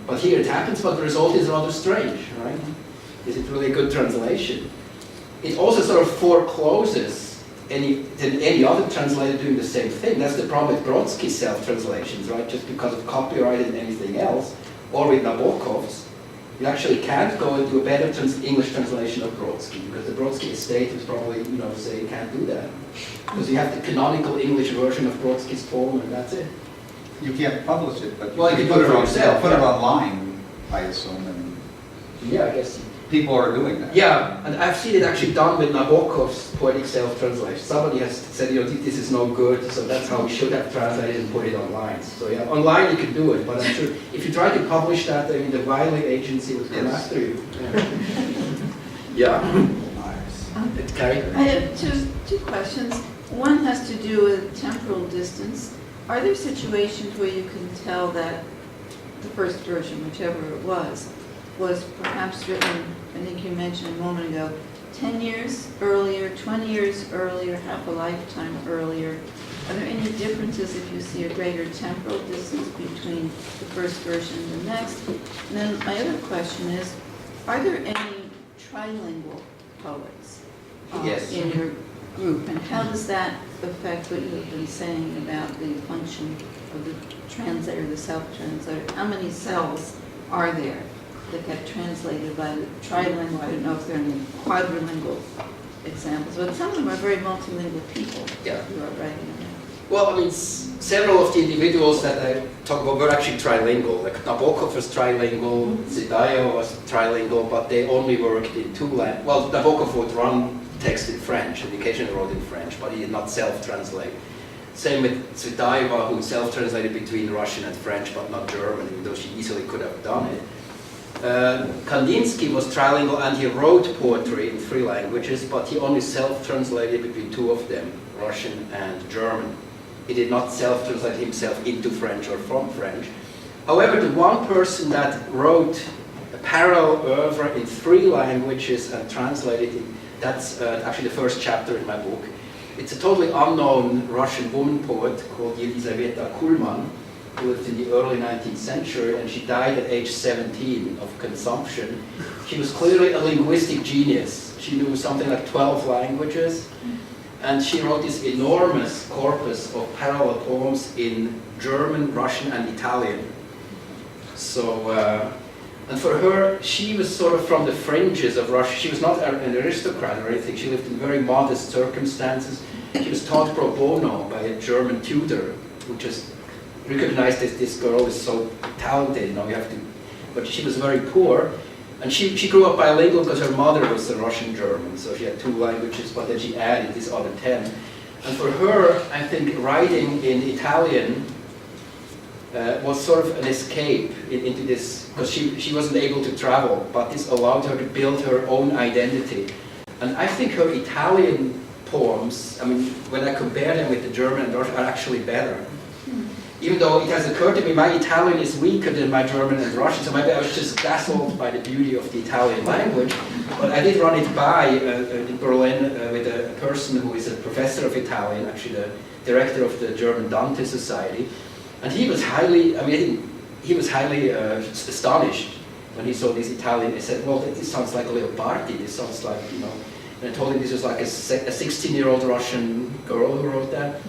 But here it happens, but the result is rather strange, right? Is it really a good translation? It also sort of forecloses any other translator doing the same thing. That's the problem with Brodsky's self-translations, right? Just because of copyright and anything else, or with Nabokov's, you actually can't go and do a better English translation of Brodsky, because the Brodsky estate would probably, say you can't do that. Because you have the canonical English version of Brodsky's poem, and that's it. You can't publish it, but Well, you can put it on yourself, put it yeah. online, I assume, and Yeah, I guess. people are doing that. Yeah, and I've seen it actually done with Nabokov's poetic self-translation. Somebody has said, this is no good, so that's how we should have translated and put it online. So yeah, online you can do it, but I'm sure if you try to publish that, I mean, the Wiley agency would come after you. Yeah. Carrie? I have two questions. One has to do with temporal distance. Are there situations where you can tell that the first version, whichever it was perhaps written, I think you mentioned a moment ago, 10 years earlier, 20 years earlier, half a lifetime earlier? Are there any differences if you see a greater temporal distance between the first version and the next? And then my other question is, are there any trilingual poets Yes. in your group? And how does that affect what you have been saying about the function of the translator, the self-translator? How many cells are there that get translated by the trilingual? I don't know if there are any quadrilingual examples, but some of them are very multilingual people who are writing about. Well, I mean, several of the individuals that I talk about were actually trilingual. Like Nabokov was trilingual, Zedayo was trilingual, but they only worked in two languages. Well, Nabokov would run text in French, and occasionally wrote in French, but he did not self-translate. Same with Tsvetaeva, who self-translated between Russian and French, but not German, even though she easily could have done it. Kandinsky was trilingual, and he wrote poetry in 3 languages, but he only self-translated between 2 of them, Russian and German. He did not self-translate himself into French or from French. However, the one person that wrote a parallel oeuvre in 3 languages and translated it, that's actually the first chapter in my book. It's a totally unknown Russian woman poet called Yelizaveta Kulman, who lived in the early 19th century, and she died at age 17 of consumption. She was clearly a linguistic genius. She knew something like 12 languages, and she wrote this enormous corpus of parallel poems in German, Russian, and Italian. So, and for her, she was sort of from the fringes of Russia. She was not an aristocrat or anything. She lived in very modest circumstances. She was taught pro bono by a German tutor, who just recognized that this girl is so talented, you have to. But she was very poor, and she grew up bilingual because her mother was a Russian German, so she had 2 languages, but then she added these other 10. And for her, I think writing in Italian was sort of an escape into this, because she wasn't able to travel, but this allowed her to build her own identity. And I think her Italian poems, I mean, when I compare them with the German and Russian, are actually better. Even though it has occurred to me my Italian is weaker than my German and Russian, so maybe I was just dazzled by the beauty of the Italian language. But I did run it by in Berlin with a person who is a professor of Italian, actually the director of the German Dante Society. And he was highly, he was highly astonished when he saw this Italian. He said, well, this sounds like a little party, this sounds like, and I told him this was like a 16-year-old Russian girl who wrote that.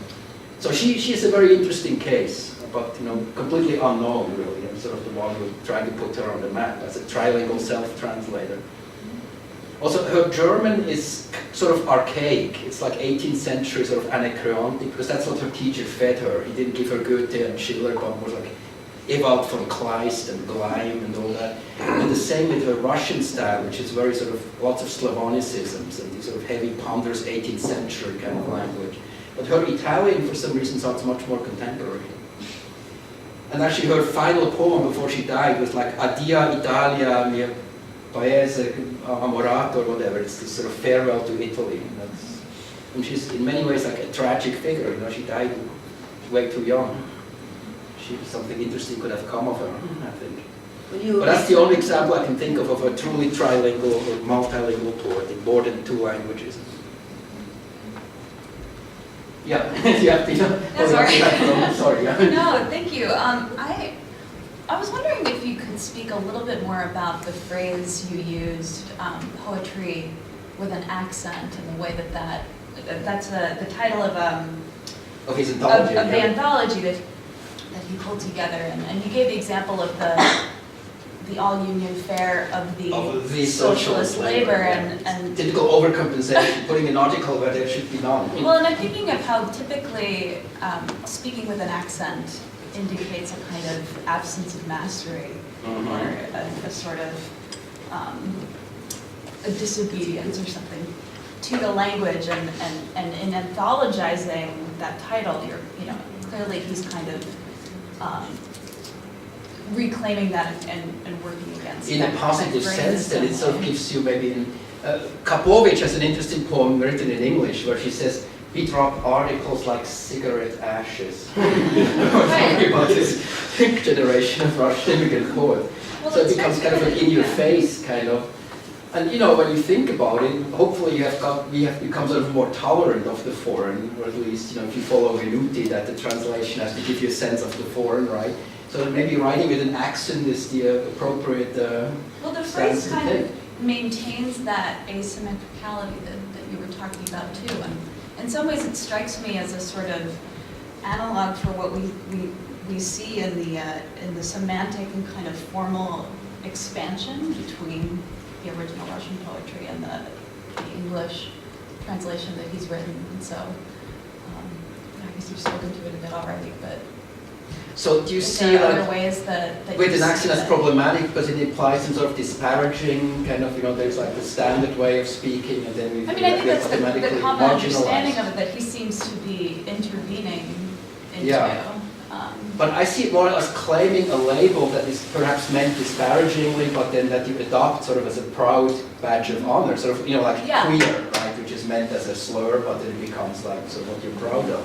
So she is a very interesting case, but completely unknown really. I'm sort of the one who tried to put her on the map as a trilingual self-translator. Also, her German is sort of archaic. It's like 18th century sort of anachronistic, because that's what her teacher fed her. He didn't give her Goethe and Schiller, but more like Ewald von Kleist and Gleim and all that. And the the same with her Russian style, which is very sort of lots of Slavonicisms and these sort of heavy ponderous 18th century kind of language. But her Italian, for some reason, sounds much more contemporary. And actually her final poem before she died was like Addio Italia, mio paese amorato, or whatever. It's this sort of farewell to Italy. And she's in many ways like a tragic figure. You know, she died way too young. Something interesting could have come of her, I think. But that's the only example I can think of a truly trilingual or multilingual poet in more than 2 languages. Yeah, yeah, Tina. No, sorry. Sorry, yeah. No, thank you. I was wondering if you could speak a little bit more about the phrase you used, poetry with an accent, and the way that's the title of his anthology. Of the anthology that he pulled together, and you gave the example of the all-union fare of the socialist labor, and typical overcompensation, putting an article where there should be none. Well, and I'm thinking of how typically speaking with an accent indicates a kind of absence of mastery, or a sort of a disobedience or something to the language, and in anthologizing that title, clearly he's kind of reclaiming that and working against in that, a positive that sense, that it sort of gives you maybe Kapovic has an interesting poem written in English where she says, we drop articles like cigarette ashes. Talking about this generation of Russian immigrant poets. Well, So it becomes kind of an in-your-face kind of. And when you think about it, hopefully we have become sort of more tolerant of the foreign, or at least, if you follow Venuti, that the translation has to give you a sense of the foreign, right? So that maybe writing with an accent is the appropriate well, the stance phrase to kind take. of maintains that asymmetricality that you were talking about too. And in some ways, it strikes me as a sort of analog for what we see in the semantic and kind of formal expansion between the original Russian poetry and the English translation that he's written. And so, I guess you've spoken to it a bit already, but So do you is see there like other ways that with you an see accent that's that- problematic because it implies some sort of disparaging kind of, there's like the standard way of speaking and then we I mean, I think that's automatically the common understanding marginalized. of it, that he seems to be intervening into. Yeah. But I see it more as claiming a label that is perhaps meant disparagingly, but then that you adopt sort of as a proud badge of honor, sort of, like Yeah. queer, right, which is meant as a slur, but then it becomes like sort of what you're proud of.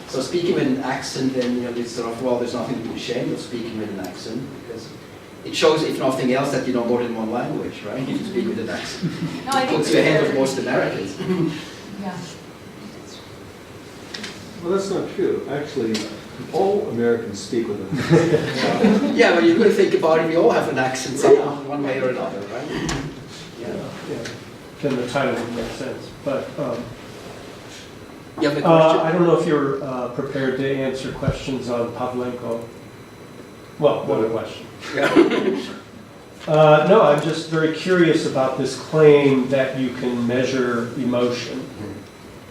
So speaking with an accent, then, it's sort of, well, there's nothing to be ashamed of speaking with an accent, because it shows, if nothing else, that you know more than one language, right, if you speak with an accent. No, I It think puts you ahead of there- most Americans. Yeah. Well, that's not true. Actually, all Americans speak with an Yeah, when you really think about it, we all have an accent somehow, one way or another, right? Yeah. Then the title would make sense. But You have a question? I don't know if you're prepared to answer questions on Pavlenko. Well, one question. No, I'm just very curious about this claim that you can measure emotion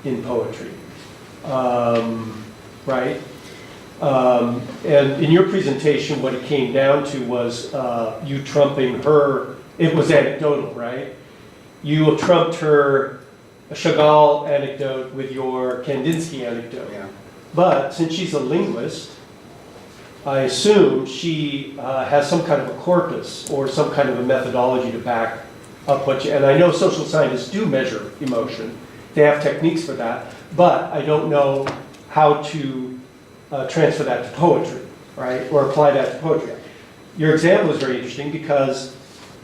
in poetry. Right? And in your presentation, what it came down to was you trumping her. It was anecdotal, right? You trumped her Chagall anecdote with your Kandinsky anecdote. Yeah. But since she's a linguist, I assume she has some kind of a corpus or some kind of a methodology to back up what you, and I know social scientists do measure emotion. They have techniques for that, but I don't know how to transfer that to poetry, right? Or apply that to poetry. Your example is very interesting because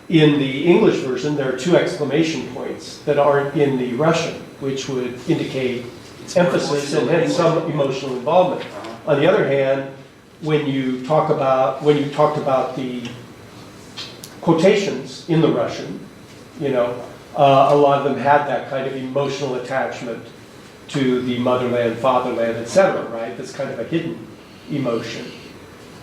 in the English version, there are 2 exclamation points that aren't in the Russian, which would indicate emphasis and hence some emotional involvement. On the other hand, when you talked about the quotations in the Russian, a lot of them had that kind of emotional attachment to the motherland, fatherland, etc., right? That's kind of a hidden emotion.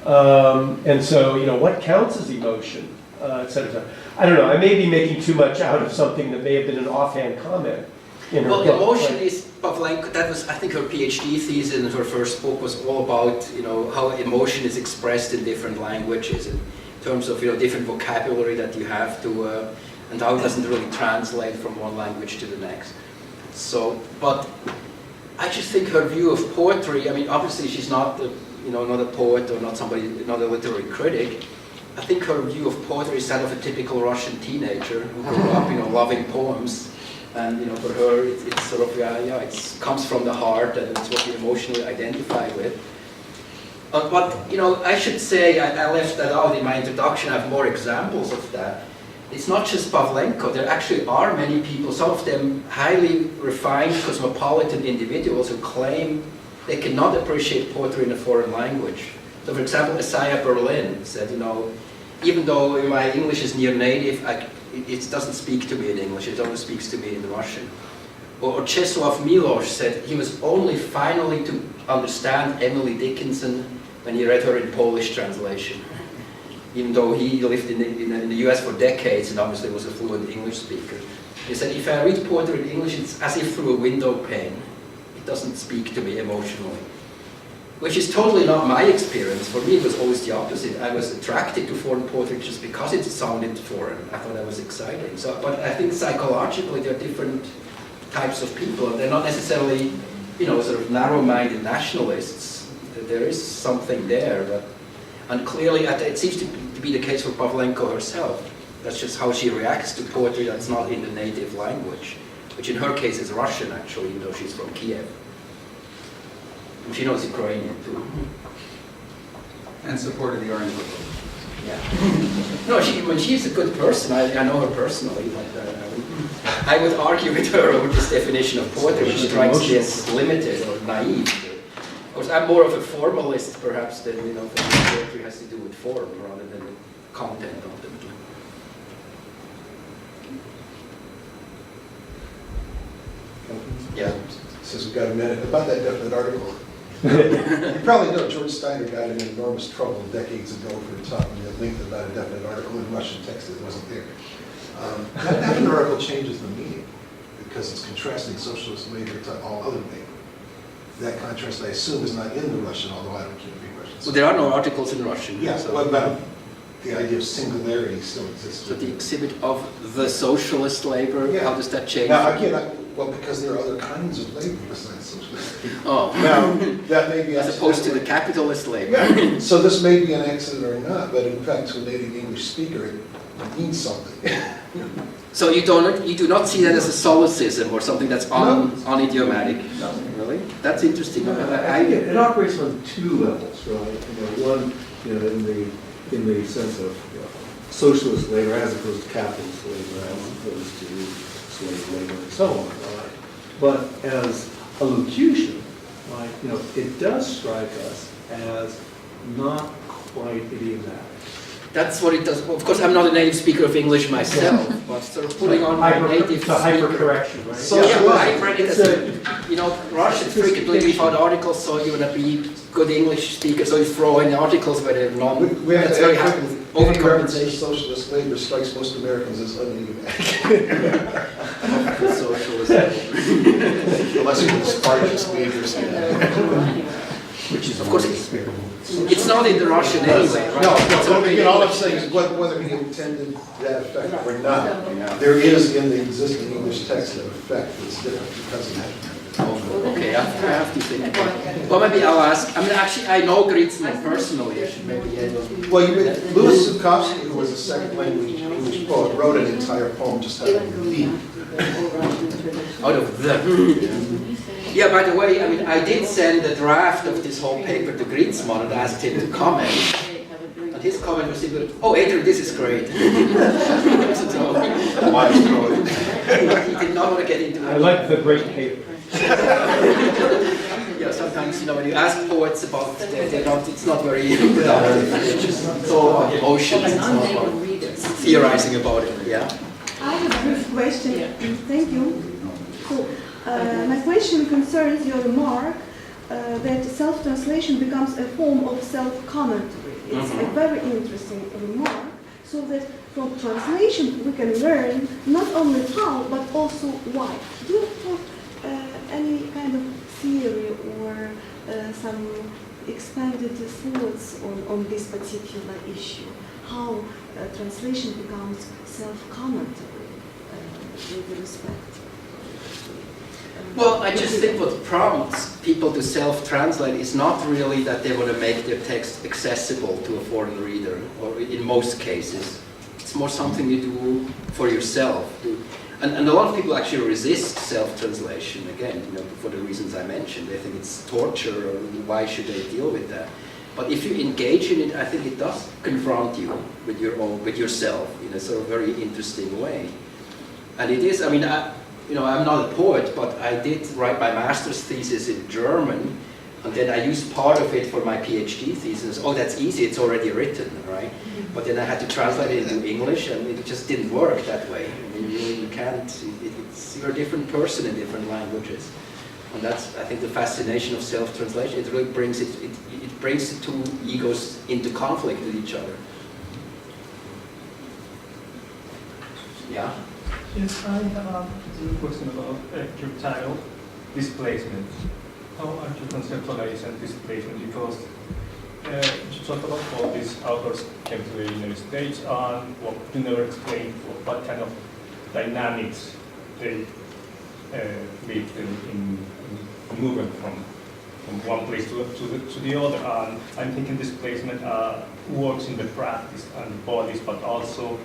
And so, what counts as emotion, et cetera, et cetera. I don't know, I may be making too much out of something that may have been an offhand comment in her Well, book. emotion is, Pavlenko, that was, I think, her PhD thesis in her first book was all about, how emotion is expressed in different languages. And to terms of different vocabulary that you have to, and how it doesn't really translate from one language to the next. So, but I just think her view of poetry, I mean, obviously she's not not a poet or not a literary critic. I think her view of poetry is that of a typical Russian teenager who grew up, loving poems. And for her, it's sort of it comes from the heart, and it's what you emotionally identify with. But I should say I left that out in my introduction. I have more examples of that. It's not just Pavlenko. There actually are many people, some of them highly refined, cosmopolitan individuals who claim they cannot appreciate poetry in a foreign language. So, for example, Isaiah Berlin said, even though my English is near native, it doesn't speak to me in English, it only speaks to me in Russian. Or Czesław Miłosz said he was only finally to understand Emily Dickinson when he read her in Polish translation. Even though he lived in the US for decades and obviously was a fluent English speaker. He said, if I read poetry in English, it's as if through a window pane. It doesn't speak to me emotionally. Which is totally not my experience. For me, it was always the opposite. I was attracted to foreign poetry just because it sounded foreign. I thought that was exciting. But I think psychologically, there are different types of people. They're not necessarily, sort of narrow-minded nationalists. There is something there. And clearly, it seems to be the case for Pavlenko herself. That's just how she reacts to poetry that's not in the native language, which in her case is Russian, actually, even though she's from Kiev. And she knows Ukrainian, too. And supported the Orange Revolution. Yeah. No, she's a good person. I know her personally. But, I would argue with her over this definition of poetry, which strikes me as limited or naive. Of course, I'm more of a formalist, perhaps, than, poetry has to do with form rather than the content ultimately. Yeah. Since we've got a minute, about that definite article. You probably know George Steiner got in enormous trouble decades ago for talking at length about a definite article in Russian text that wasn't there. That definite article changes the meaning because it's contrasting socialist labor to all other labor. That contrast, I assume, is not in the Russian, although I don't keep reading Russian. Well, there are no articles in Russian. Yeah, so. what about the idea of singularity still exists? So the exhibit of the socialist labor, Yeah. How does that change? Now, again, well, because there are other kinds of labor besides socialist labor. Oh. Now, that may be As opposed to the capitalist labor. Yeah. So this may be an accident or not, but in fact, to a native English speaker, it means something. So you do not see that as a solecism or something that's unidiomatic? No. Really? That's interesting. I think it operates on two levels, right? One, in the sense of socialist labor as opposed to capitalist labor, as opposed to slave labor, and so on. Right? But as a locution, right? It does strike us as not quite idiomatic. That's what it does. Of course, I'm not a native speaker of English myself, but sort of putting on my native It's a hyper-correction, right? So yeah, well, I read it as Russians frequently leave out articles, so you want to be good English speaker, so you throw in articles where they're not. We have That's to very add happens. any reference to Overcompensation. socialist labor strikes most Americans as unidiomatic. Socialism. Unless you're the Spartacist labors. Which is, of course, it's not in the Russian anyway, right? No, all I'm saying is whether he intended that effect or not, there is in the existing English text an effect that's different because of that. Okay, I have to think about it. Well, maybe I'll ask. I mean, actually, I know Griezmann personally. I should maybe add on. Well, Louis Zukowski, who was a second language English poet, wrote an entire poem just out of the. Out of the. Yeah, by the way, I mean, I did send a draft of this whole paper to Griezmann and asked him to comment. And his comment was simply, oh, Adrian, this is great. So, he did not want to get into it. I like the great paper. Yeah, sometimes, when you ask poets about, it's not very productive. It's all about emotions, it's all about theorizing about it, yeah. I have a brief question. Thank you. So, my question concerns your remark that self-translation becomes a form of self-commentary. It's a very interesting remark. So that from translation we can learn not only how, but also why. Do you have any kind of theory or some expanded thoughts on this particular issue? how translation becomes self-commentary with respect. Well, I just think what prompts people to self-translate is not really that they want to make their text accessible to a foreign reader, or in most cases. It's more something you do for yourself. And a lot of people actually resist self-translation, again, for the reasons I mentioned. They think it's torture, or why should they deal with that? But if you engage in it, I think it does confront you with yourself in a sort of very interesting way. And it is, I mean, I'm not a poet, but I did write my master's thesis in German, and then I used part of it for my PhD thesis. Oh, that's easy, it's already written, right? But then I had to translate it into English, and it just didn't work that way. I mean, you can't, you're a different person in different languages. And that's, I think, the fascination of self-translation. It really brings it brings the two egos into conflict with each other. Yeah? Yes, I have a question about your title, Displacement. How are you conceptualizing displacement? Because you talk about how these authors came to the United States, and you never explained what kind of dynamics they lived in moving from one place to the other. And I'm thinking displacement works in the practice and bodies, but also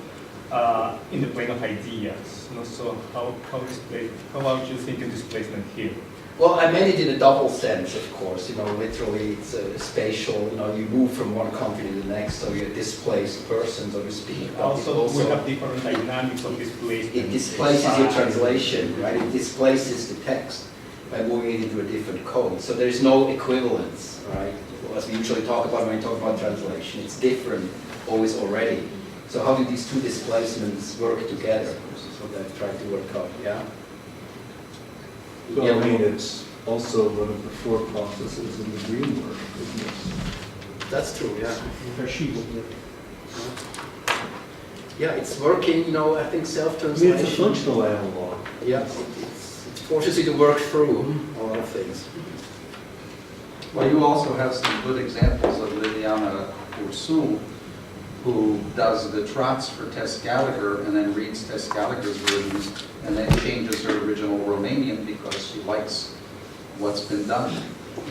in the plane of ideas. So how are you thinking displacement here? Well, I meant it in a double sense, of course. Literally, it's spatial. You move from one country to the next, so you're a displaced person, so to speak. Also, we have different dynamics of displacement. It displaces your translation, right? It displaces the text by moving it into a different code. So there is no equivalence, right? As we usually talk about when we talk about translation, it's different always already. So how do these two displacements work together? So I've tried to work out, yeah? Well, I mean, it's also one of the four processes in the dream work, isn't it? That's true, yeah. Verschiebung. Yeah, it's working, I think I mean, self-translation. it's a functional analog. Yeah, it forces you to work through a lot of things. Well, you also have some good examples of Liliana Ursu, who does the trots for Tess Gallagher and then reads Tess Gallagher's versions and then changes her original Romanian because she likes what's been done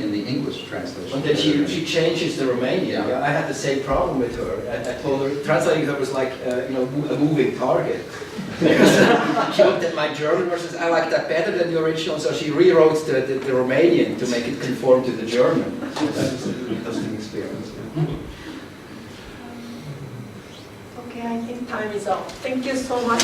in the English translation. And then she changes the Romanian. Yeah, I had the same problem with her. I told her, translating her was like, a moving target. Because she looked at my German versions, I like that better than the original, so she rewrote the Romanian to make it conform to the German. So that was an interesting experience. Okay, I think time is up. Thank you so much.